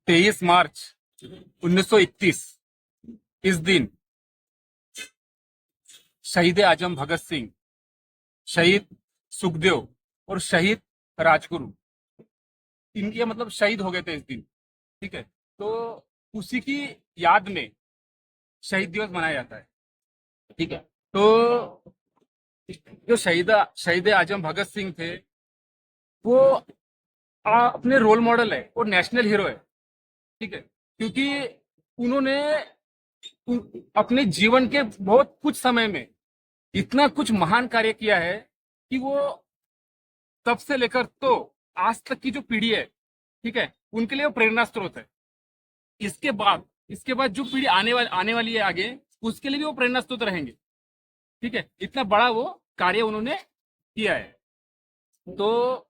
23 मार्च 1931 इस दिन शहीद आजम भगत सिंह, शहीद सुखदेव और शहीद राजगुरु, इनके मतलब शहीद हो गए थे इस दिन। ठीक है, तो उसी की याद में शहीद दिवस मनाया जाता है। ठीक है, तो जो शहीद आजम भगत सिंह थे, वो अपने रोल मॉडल है, वो नेशनल हीरो है। ठीक है, क्योंकि उन्होंने अपने जीवन के बहुत कुछ समय में इतना कुछ महान कार्य किया है कि वो तब से लेकर तो आज तक की जो पीढ़ी है, ठीक है, उनके लिए वो प्रेरणा स्रोत है। इसके बाद जो पीढ़ी आने वाली है आगे, उसके लिए भी वो प्रेरणा स्रोत रहेंगे। ठीक है, इतना बड़ा वो कार्य उन्होंने किया है। तो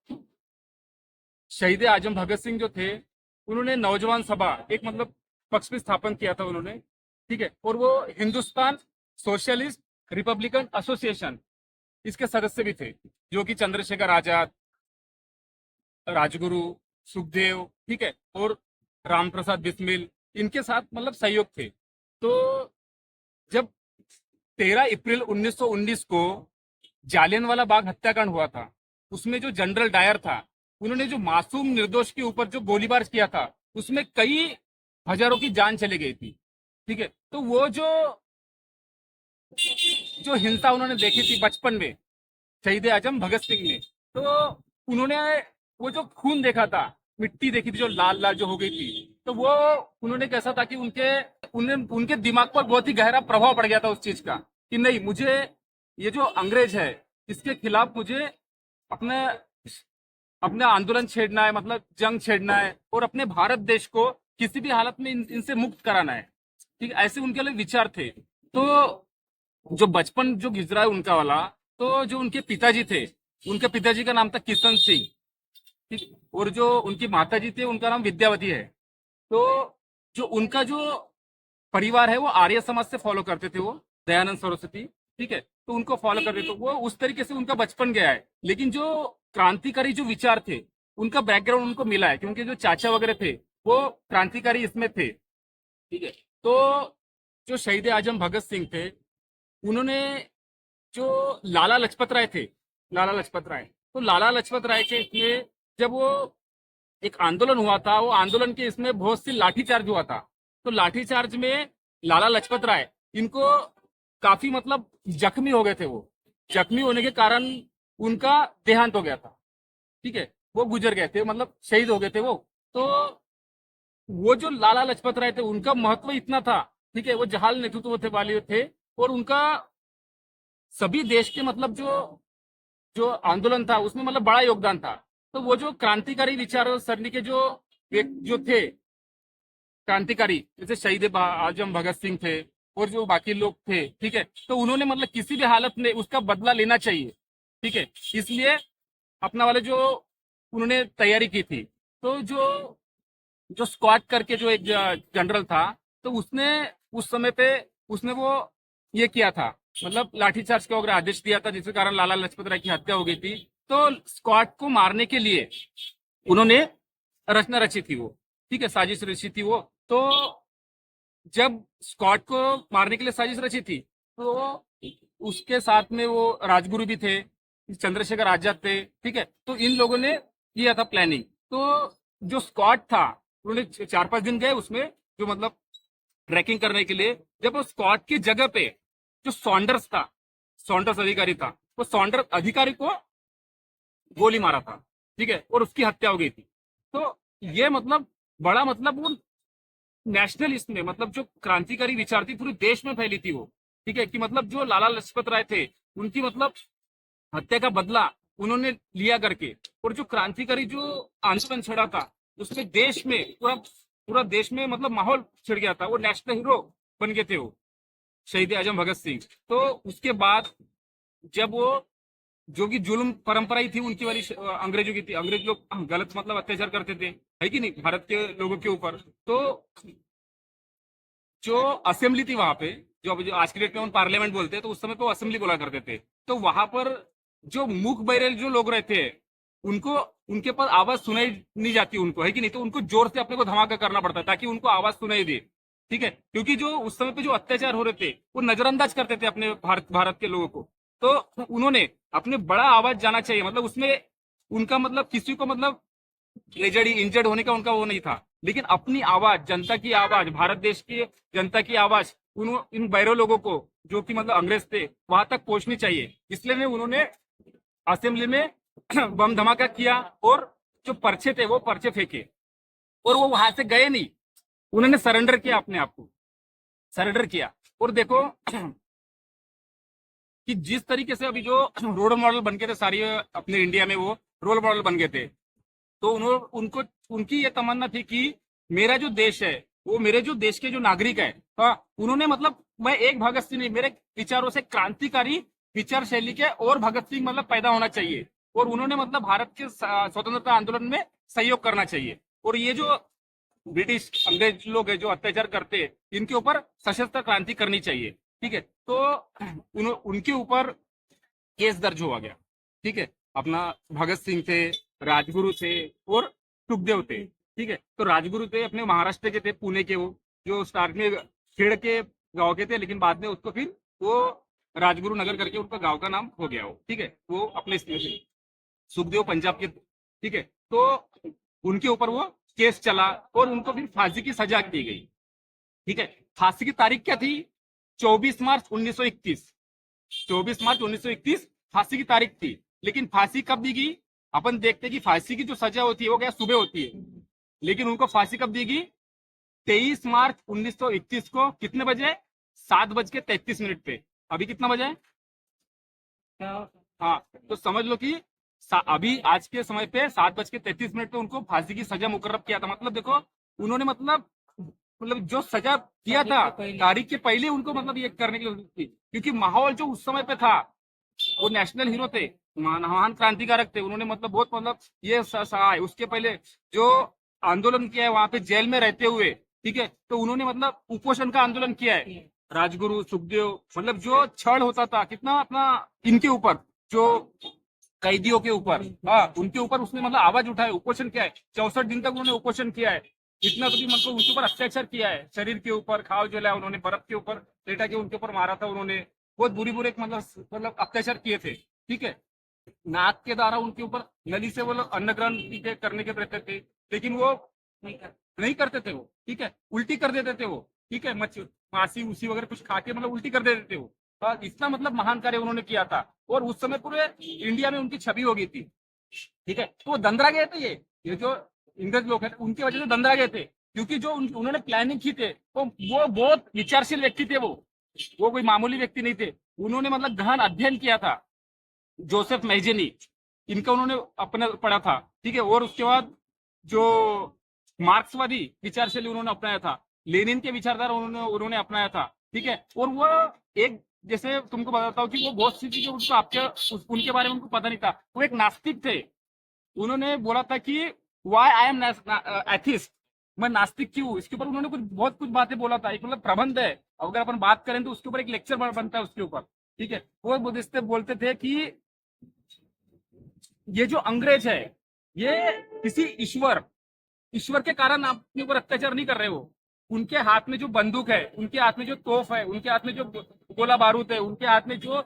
शहीद आजम भगत सिंह जो थे, उन्होंने नौजवान सभा एक मतलब पक्ष भी स्थापन किया था उन्होंने। ठीक है, और वो हिंदुस्तान सोशलिस्ट रिपब्लिकन एसोसिएशन, इसके सदस्य भी थे, जो कि चंद्रशेखर आजाद, राजगुरु, सुखदेव, ठीक है, और राम प्रसाद बिस्मिल, इनके साथ मतलब सहयोग थे। तो जब 13 अप्रैल 1919 को जालियनवाला बाग हत्याकांड हुआ था, उसमें जो जनरल डायर था, उन्होंने जो मासूम निर्दोष के ऊपर जो गोलीबार किया था, उसमें कई हजारों की जान चली गई थी। ठीक है, तो वो जो जो हिंसा उन्होंने देखी थी बचपन में शहीद आजम भगत सिंह ने, तो उन्होंने वो जो खून देखा था, मिट्टी देखी थी जो लाल लाल जो हो गई थी, तो वो उन्होंने कैसा था कि उनके दिमाग पर बहुत ही गहरा प्रभाव पड़ गया था उस चीज का, कि नहीं, मुझे ये जो अंग्रेज है, इसके खिलाफ मुझे अपने अपने आंदोलन छेड़ना है, मतलब जंग छेड़ना है, और अपने भारत देश को किसी भी हालत में इनसे मुक्त कराना है। ठीक है, ऐसे उनके लिए विचार थे। तो जो बचपन जो गुजरा है उनका वाला, तो जो उनके पिताजी थे, उनके पिताजी का नाम था किशन सिंह। ठीक, और जो उनकी माताजी थे, उनका नाम विद्यावती है। तो जो उनका जो परिवार है, वो आर्य समाज से फॉलो करते थे, वो दयानंद सरस्वती। ठीक है, तो उनको फॉलो करते, तो वो उस तरीके से उनका बचपन गया है। लेकिन जो क्रांतिकारी जो विचार थे, उनका बैकग्राउंड उनको मिला है, क्योंकि जो चाचा वगैरह थे, वो क्रांतिकारी इसमें थे। ठीक है, तो जो शहीद आजम भगत सिंह थे, उन्होंने जो लाला लजपत राय थे, लाला लजपत राय, तो लाला लजपत राय के इसमें जब वो एक आंदोलन हुआ था, वो आंदोलन के इसमें बहुत सी लाठीचार्ज हुआ था। तो लाठीचार्ज में लाला लजपत राय, इनको काफी मतलब जख्मी हो गए थे। वो जख्मी होने के कारण उनका देहांत हो गया था। ठीक है, वो गुजर गए थे, मतलब शहीद हो गए थे वो। तो वो जो लाला लाजपत राय थे, उनका महत्व इतना था। ठीक है, वो जहाल नेतृत्व थे वाले थे, और उनका सभी देश के मतलब जो जो आंदोलन था, उसमें मतलब बड़ा योगदान था। तो वो जो क्रांतिकारी विचार सरनी के जो थे क्रांतिकारी, जैसे शहीद आजम भगत सिंह थे, और जो बाकी लोग थे, ठीक है, तो उन्होंने मतलब किसी भी हालत में उसका बदला लेना चाहिए। ठीक है, इसलिए अपना वाले जो उन्होंने तैयारी की थी। तो जो जो स्क्वाड करके जो एक जनरल था, तो उसने उस समय पे उसने वो ये किया था, मतलब लाठीचार्ज का वगैरह आदेश दिया था, जिसके कारण लाला लाजपत राय की हत्या हो गई थी। तो स्क्वाड को मारने के लिए उन्होंने रचना रची थी वो। ठीक है, साजिश रची थी वो। तो जब स्क्वाड को मारने के लिए साजिश रची थी, तो उसके साथ में वो राजगुरु भी थे, चंद्रशेखर आजाद थे। ठीक है, तो इन लोगों ने किया था प्लानिंग। तो जो स्क्वाड था, उन्होंने 4-5 दिन गए उसमें, जो मतलब ट्रैकिंग करने के लिए। जब वो स्क्वाड की जगह पे जो सॉन्डर्स अधिकारी था, वो सॉन्डर्स अधिकारी को गोली मारा था। ठीक है, और उसकी हत्या हो गई थी। तो ये मतलब बड़ा मतलब वो नेशनल इसमें मतलब जो क्रांतिकारी विचार थी, पूरे देश में फैली थी वो। ठीक है, कि मतलब जो लाला लाजपत राय थे, उनकी मतलब हत्या का बदला उन्होंने लिया करके, और जो क्रांतिकारी जो आंदोलन छेड़ा था, उसमें देश में पूरा पूरा देश में मतलब माहौल छिड़ गया था। वो नेशनल हीरो बन गए थे वो शहीद आजम भगत सिंह। तो उसके बाद जब वो जो कि जुल्म परंपरा ही थी उनकी वाली, अंग्रेजों की थी, अंग्रेज लोग गलत मतलब अत्याचार करते थे, है कि नहीं, भारत के लोगों के ऊपर। तो जो असेंबली थी वहां पे, जो आज की डेट में हम पार्लियामेंट बोलते हैं, तो उस समय पे वो असेंबली बोला करते थे। तो वहां पर जो मूक बहरे जो लोग रहते हैं, उनको उनके पास आवाज सुनाई नहीं जाती उनको, है कि नहीं, तो उनको जोर से अपने को धमाका करना पड़ता है ताकि उनको आवाज सुनाई दे। ठीक है, क्योंकि जो उस समय पे जो अत्याचार हो रहे थे वो नजरअंदाज करते थे अपने भारत के लोगों को। तो उन्होंने अपने बड़ा आवाज जाना चाहिए, मतलब उसमें उनका मतलब किसी को मतलब इंजर्ड होने का उनका वो नहीं था, लेकिन अपनी आवाज, जनता की आवाज, भारत देश की जनता की आवाज इन बैरो लोगों को जो कि मतलब अंग्रेज थे वहां तक पहुंचनी चाहिए। इसलिए उन्होंने असेंबली में बम धमाका किया और जो पर्चे थे वो पर्चे फेंके, और वो वहां से गए नहीं, उन्होंने सरेंडर किया, अपने आप को सरेंडर किया। और देखो कि जिस तरीके से अभी जो रोल मॉडल बन गए थे सारी अपने इंडिया में, वो रोल मॉडल बन गए थे, तो उन्होंने उनको उनकी ये तमन्ना थी कि मेरा जो देश है वो मेरे जो देश के जो नागरिक है, उन्होंने मतलब मैं एक भगत सिंह नहीं, मेरे विचारों से क्रांतिकारी विचार शैली के और भगत सिंह मतलब पैदा होना चाहिए, और उन्होंने मतलब भारत के स्वतंत्रता आंदोलन में सहयोग करना चाहिए। और ये जो ब्रिटिश अंग्रेज लोग है जो अत्याचार करते हैं, इनके ऊपर सशस्त्र क्रांति करनी चाहिए। ठीक है, तो उनके ऊपर केस दर्ज हुआ गया। ठीक है, अपना भगत सिंह थे, राजगुरु थे और सुखदेव थे। ठीक है, तो राजगुरु थे अपने महाराष्ट्र के थे, पुणे के, वो जो स्टार्ट में खेड़ के गांव के थे, लेकिन बाद में उसको फिर वो राजगुरु नगर करके उनका गांव का नाम हो गया वो। ठीक है, वो अपने सुखदेव पंजाब के। ठीक है, तो उनके ऊपर वो केस चला और उनको फिर फांसी की सजा दी गई। ठीक है, फांसी की तारीख क्या थी? 24 मार्च 1921। 24 मार्च 1921 फांसी की तारीख थी, लेकिन फांसी कब दी गई? अपन देखते हैं कि फांसी की जो सजा होती है वो क्या सुबह होती है, लेकिन उनको फांसी कब दी गई? 23 मार्च 1921 को, कितने बजे? 7:33 पे। अभी कितना बजे है? हाँ, तो समझ लो कि अभी आज के समय पे 7:33 पे उनको फांसी की सजा मुकर्रर किया था। मतलब देखो, उन्होंने मतलब जो सजा किया था तारीख के पहले उनको मतलब ये करने की जरूरत थी, क्योंकि माहौल जो उस समय पे था, वो नेशनल हीरो थे, महान क्रांतिकारक थे, उन्होंने मतलब बहुत मतलब ये सहा है। उसके पहले जो आंदोलन किया है वहां पे जेल में रहते हुए, ठीक है, तो उन्होंने मतलब उपोषण का आंदोलन किया है। राजगुरु, सुखदेव, मतलब जो छल होता था कितना अपना इनके ऊपर, जो कैदियों के ऊपर, हाँ, उनके ऊपर उसने मतलब आवाज उठाया, उपोषण किया है। 64 दिन तक उन्होंने उपोषण किया है। इतना तो भी मतलब उनके ऊपर अत्याचार किया है, शरीर के ऊपर घाव जलाया उन्होंने, बर्फ के ऊपर लेटा के उनके ऊपर मारा था उन्होंने, बहुत बुरी बुरे मतलब अत्याचार किए थे। ठीक है, नाक के द्वारा उनके ऊपर नली से वो लोग अन्न ग्रहण करने के रहते थे, लेकिन वो नहीं करते थे वो। ठीक है, उल्टी कर देते थे वो। ठीक है, मासी उसी वगैरह कुछ खा के मतलब उल्टी कर देते थे वो। इतना मतलब महान कार्य उन्होंने किया था, और उस समय पूरे इंडिया में उनकी छवि हो गई थी। ठीक है, तो वो दंदरा गए थे, ये जो इंग्रज लोग हैं उनकी वजह से दंदरा गए थे, क्योंकि जो उन्होंने प्लानिंग की थे वो बहुत विचारशील व्यक्ति थे, वो कोई मामूली व्यक्ति नहीं थे। उन्होंने मतलब गहन अध्ययन किया था, जोसेफ मैजेनी, इनका उन्होंने अपना पढ़ा था। ठीक है, और उसके बाद जो मार्क्सवादी विचारशैली उन्होंने अपनाया था, लेनिन के विचारधारा उन्होंने अपनाया था। ठीक है, और वो एक, जैसे तुमको बताता हूँ कि वो बहुत सी चीजें उनको उनके बारे में उनको पता नहीं था। वो एक नास्तिक थे। उन्होंने बोला था कि वाई आई एम एथिस्ट, मैं नास्तिक क्यों, इसके ऊपर उन्होंने बहुत कुछ बातें बोला था। एक मतलब प्रबंध है, अगर अपन बात करें तो उसके ऊपर एक लेक्चर बनता है उसके ऊपर। ठीक है, वो बुद्धिस्ट बोलते थे कि ये जो अंग्रेज है ये किसी ईश्वर के कारण अपने ऊपर अत्याचार नहीं कर रहे। वो उनके हाथ में जो बंदूक है, उनके हाथ में जो तोप है, उनके हाथ में जो गोला बारूद है, उनके हाथ में जो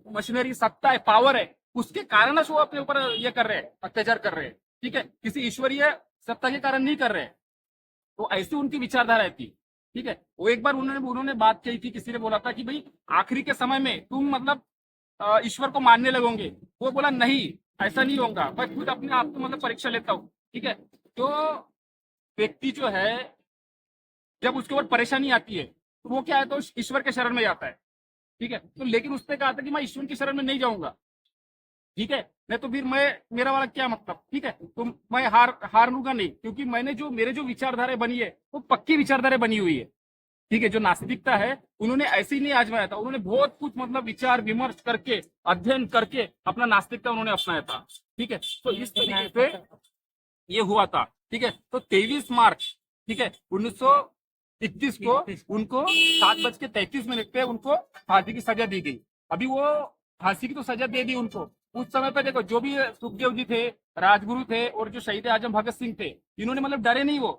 मशीनरी सत्ता है, पावर है, उसके कारण वो अपने ऊपर ये कर रहे हैं, अत्याचार कर रहे हैं। ठीक है, किसी ईश्वरीय सत्ता के कारण नहीं कर रहे। तो ऐसी उनकी विचारधारा थी। ठीक है, वो एक बार उन्होंने बात कही थी, किसी ने बोला था कि भाई आखिरी के समय में तुम मतलब ईश्वर को मानने लगोगे। वो बोला नहीं, ऐसा नहीं होगा, मैं खुद अपने आप को मतलब परीक्षा लेता हूँ। ठीक है, तो व्यक्ति जो है जब उसके ऊपर परेशानी आती है तो वो क्या है, तो ईश्वर के शरण में जाता है। ठीक है, तो लेकिन उसने कहा था कि मैं ईश्वर की शरण में नहीं जाऊंगा। ठीक है, नहीं तो फिर मेरा वाला क्या मतलब। ठीक है, तो मैं हारूंगा नहीं, क्योंकि मेरे जो विचारधारा बनी है वो पक्की विचारधारा बनी हुई है। ठीक है, जो नास्तिकता है उन्होंने ऐसे ही नहीं आजमाया था, उन्होंने बहुत कुछ मतलब विचार विमर्श करके, अध्ययन करके अपना नास्तिकता उन्होंने अपनाया था। ठीक है, तो इस तरीके से ये हुआ था। ठीक है, तो 23 मार्च, ठीक है, 1921 को उनको 7:33 पे उनको फांसी की सजा दी गई। अभी वो फांसी की तो सजा दे दी उनको, उस समय पे देखो जो भी सुखदेव जी थे, राजगुरु थे और जो शहीद आजम भगत सिंह थे, इन्होंने मतलब डरे नहीं वो।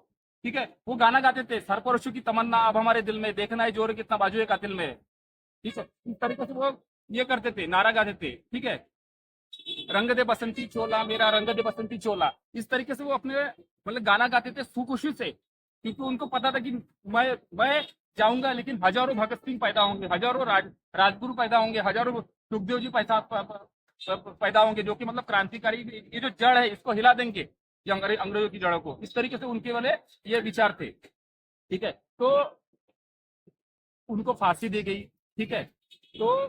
ठीक है, वो गाना गाते थे, सरफरोशी की तमन्ना अब हमारे दिल में, देखना है जोर कितना बाजू कातिल में है। ठीक है, इस तरीके से वो ये करते थे, नारा गाते थे। ठीक है, रंग दे बसंती चोला मेरा, रंग दे बसंती चोला, इस तरीके से वो अपने मतलब गाना गाते थे सुखुशी से, क्योंकि उनको पता था कि मैं जाऊंगा लेकिन हजारों भगत सिंह पैदा होंगे, हजारों राजगुरु पैदा होंगे, हजारों सुखदेव जी पैदा होंगे, जो कि मतलब क्रांतिकारी, ये जो जड़ है इसको हिला देंगे, ये अंग्रेजों की जड़ों को। इस तरीके से उनके वाले ये विचार थे। ठीक है, तो उनको फांसी दी गई। ठीक है, तो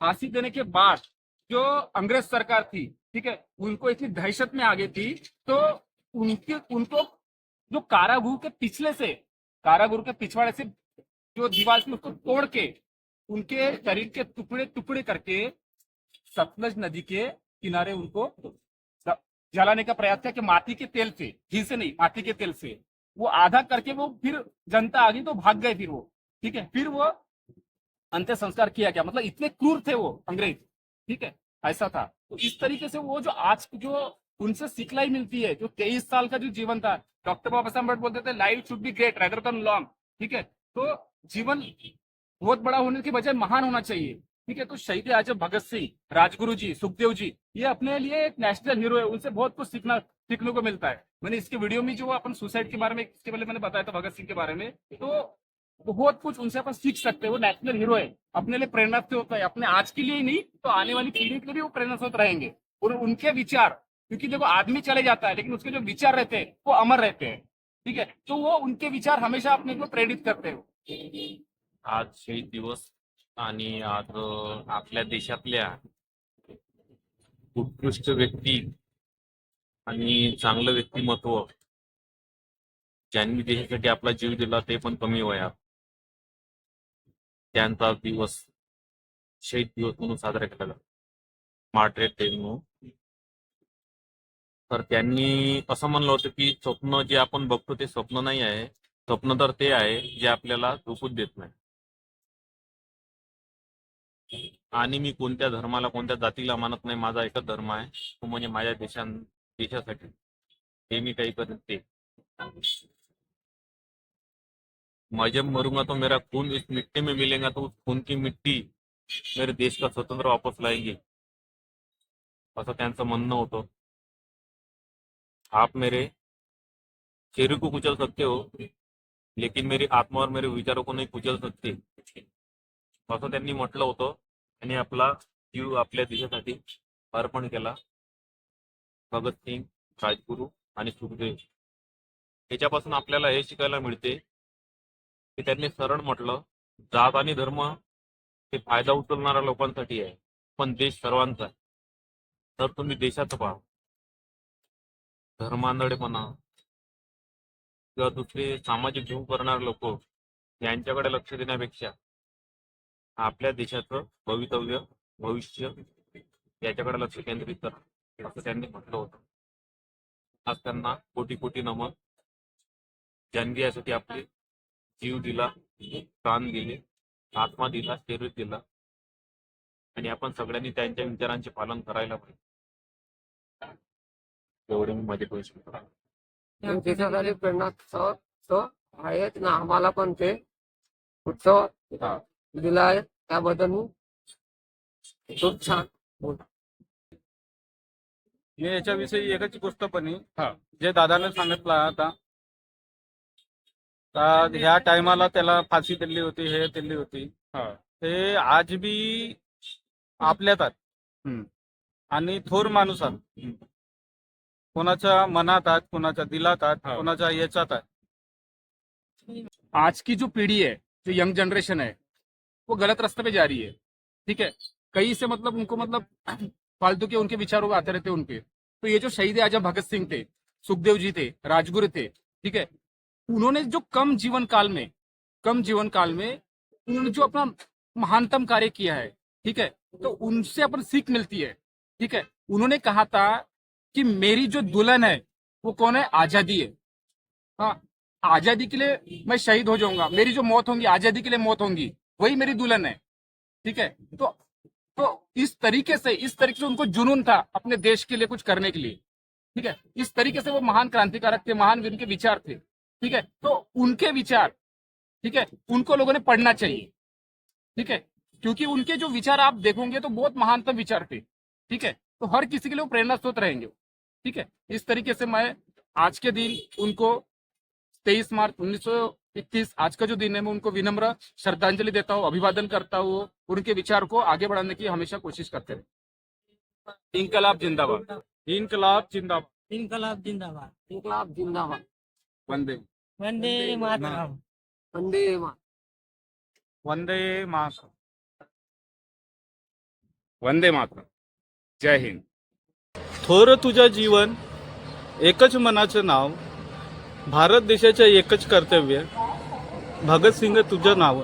फांसी देने के बाद जो अंग्रेज सरकार थी, ठीक है, उनको इतनी दहशत में आ गई थी, तो उनको जो कारागृह के पिछले से, कारागृह के पिछवाड़े से जो दीवार थी उसको तोड़ के उनके शरीर के टुकड़े टुकड़े करके सतलज नदी के किनारे उनको जलाने का प्रयास किया, कि माटी के तेल से, घी से नहीं, माटी के तेल से। वो आधा करके वो फिर जनता आ गई तो भाग गए फिर वो। ठीक है, फिर वो अंत्य संस्कार किया गया, मतलब इतने क्रूर थे वो अंग्रेज। ठीक है, ऐसा था। तो इस तरीके से वो जो आज जो उनसे सिखलाई मिलती है, जो 23 साल का जो जीवन था, डॉक्टर बाबा साहब अम्बेडकर बोलते थे life should be great rather than long. ठीक है, तो जीवन बहुत बड़ा होने की बजाय महान होना चाहिए। ठीक है, तो शहीद आजम भगत सिंह, राजगुरु जी, सुखदेव जी, ये अपने लिए एक नेशनल हीरो है, उनसे बहुत कुछ सीखने को मिलता है। मैंने इसके वीडियो में जो अपन सुसाइड के बारे में, इसके पहले मैंने बताया था भगत सिंह के बारे में, तो बहुत कुछ उनसे अपन सीख सकते हैं। वो नेशनल हीरो है, अपने लिए प्रेरणा से होता है, अपने आज के लिए ही नहीं तो आने वाली पीढ़ी के लिए भी वो प्रेरणा स्रोत रहेंगे। और उनके विचार, क्योंकि देखो आदमी चले जाता है लेकिन उसके जो विचार रहते हैं वो अमर रहते हैं। ठीक है, तो वो उनके विचार हमेशा अपने को प्रेरित करते हैं। आज शहीद दिवस आणि आज आपल्या देशातल्या उत्कृष्ट व्यक्ती आणि चांगलं व्यक्तिमत्व ज्यांनी देशासाठी आपला जीव दिला ते पण कमी वयात, त्यांचा दिवस शहीद दिवस म्हणून साजरा केला जातो, मार्टरेट डे म्हणून. तर त्यांनी असं म्हणलं होतं की स्वप्न जे आपण बघतो ते स्वप्न नाही आहे, स्वप्न तर ते आहे जे आपल्याला झोपूच देत नाही. आणि मी कोणत्या धर्माला, कोणत्या जातीला मानत नाही. माझा एकच धर्म आहे, तो म्हणजे माझ्या देशासाठी हे मी काही करेन ते. मैं जब मरूंगा तो मेरा खून इस मिट्टी में मिलेगा, तो उस खून की मिट्टी मेरे देश का स्वतंत्र वापस लाएगी, असं त्यांचं म्हणणं होतं. आप मेरे शरीर को कुचल सकते हो लेकिन मेरी आत्मा और मेरे विचारों को नाही कुचल सकते, असं त्यांनी म्हटलं होतं. आणि आपला जीव आपल्या देशासाठी अर्पण केला. भगतसिंग, राजगुरू आणि सुखदेव याच्यापासून आपल्याला हे शिकायला मिळते की त्यांनी सरळ म्हटलं, जात आणि धर्म हे फायदा उचलणाऱ्या लोकांसाठी आहे, पण देश सर्वांचा आहे. तर तुम्ही देशाचं पहा. धर्मांधळेपणा किंवा दुसरे सामाजिक जीव करणारे लोक यांच्याकडे लक्ष देण्यापेक्षा आपल्या देशाचं भवितव्य, भविष्य याच्याकडे लक्ष केंद्रित करा, असं त्यांनी म्हटलं होतं. आज त्यांना कोटी कोटी नमन, ज्यांनी यासाठी आपले जीव दिला, प्राण दिले, आत्मा दिला, शरीर दिला. आणि आपण सगळ्यांनी त्यांच्या विचारांचे पालन करायला पाहिजे. एवढे मी माझे पैसे देशासाठी प्रेरणा उत्सव आहेत ना, आम्हाला पण ते उत्सव दिला आहे, त्याबद्दल मी खूप छान बोलतो. मी याच्याविषयी एकच गोष्ट पण आहे, हा, जे दादाने सांगितलं आता, तर ह्या टायमाला त्याला फाशी दिली होती, हे दिली होती, हा, ते आज बी आपल्यात आहेत. हम्म, आणि थोर माणूस आहेत, कोणाच्या मनात आहेत, कोणाच्या दिलात आहेत, हा. कोणाच्या याच्यात आहेत. आज की जो पीढ़ी है, जो यंग जनरेशन है, वो गलत रास्ते पे जा रही है। ठीक है, कहीं से मतलब उनको मतलब फालतू के उनके विचारों आते रहते हैं उनके। तो ये जो शहीद आजम भगत सिंह थे, सुखदेव जी थे, राजगुरु थे, ठीक है, उन्होंने जो कम जीवन काल में उन्होंने जो अपना महानतम कार्य किया है, ठीक है, तो उनसे अपन सीख मिलती है। ठीक है, उन्होंने कहा था कि मेरी जो दुल्हन है वो कौन है, आजादी है। हाँ, आजादी के लिए मैं शहीद हो जाऊंगा, मेरी जो मौत होंगी आजादी के लिए मौत होंगी, वही मेरी दुल्हन है। ठीक है, तो तो इस तरीके से उनको जुनून था अपने देश के लिए कुछ करने के लिए, ठीक है। इस तरीके से वो महान क्रांतिकारक थे, महान उनके विचार थे, ठीक है। तो उनके विचार, ठीक है, उनको लोगों ने पढ़ना चाहिए, ठीक है, क्योंकि उनके जो विचार आप देखोगे तो बहुत महानतम विचार थे, ठीक है। तो हर किसी के लिए वो प्रेरणा स्रोत रहेंगे, ठीक है। इस तरीके से मैं आज के दिन उनको 23 मार्च 1921 आज का जो दिन है, मैं उनको विनम्र श्रद्धांजलि देता हूँ, अभिवादन करता हूँ। उनके विचार को आगे बढ़ाने की हमेशा कोशिश करते रहे। इंकलाब जिंदाबाद। इनकलाब जिंदाबाद। इनकलाब जिंदाबाद। इनकलाब जिंदाबाद। वंदे वंदे मातरम। वंदे मातरम। वंदे मातरम। वंदे मातरम। जय हिंद। थोर तुझं जीवन, एकच मनाचं नाव, भारत देशाचं एकच कर्तव्य, भगतसिंग तुझं नाव,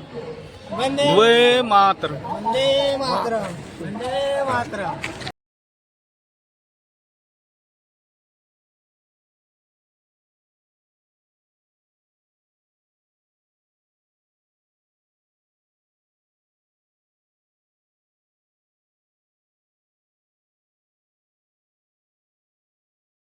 वंदे वंदे मातरम. वंदे मातरम। वंदे मातरम.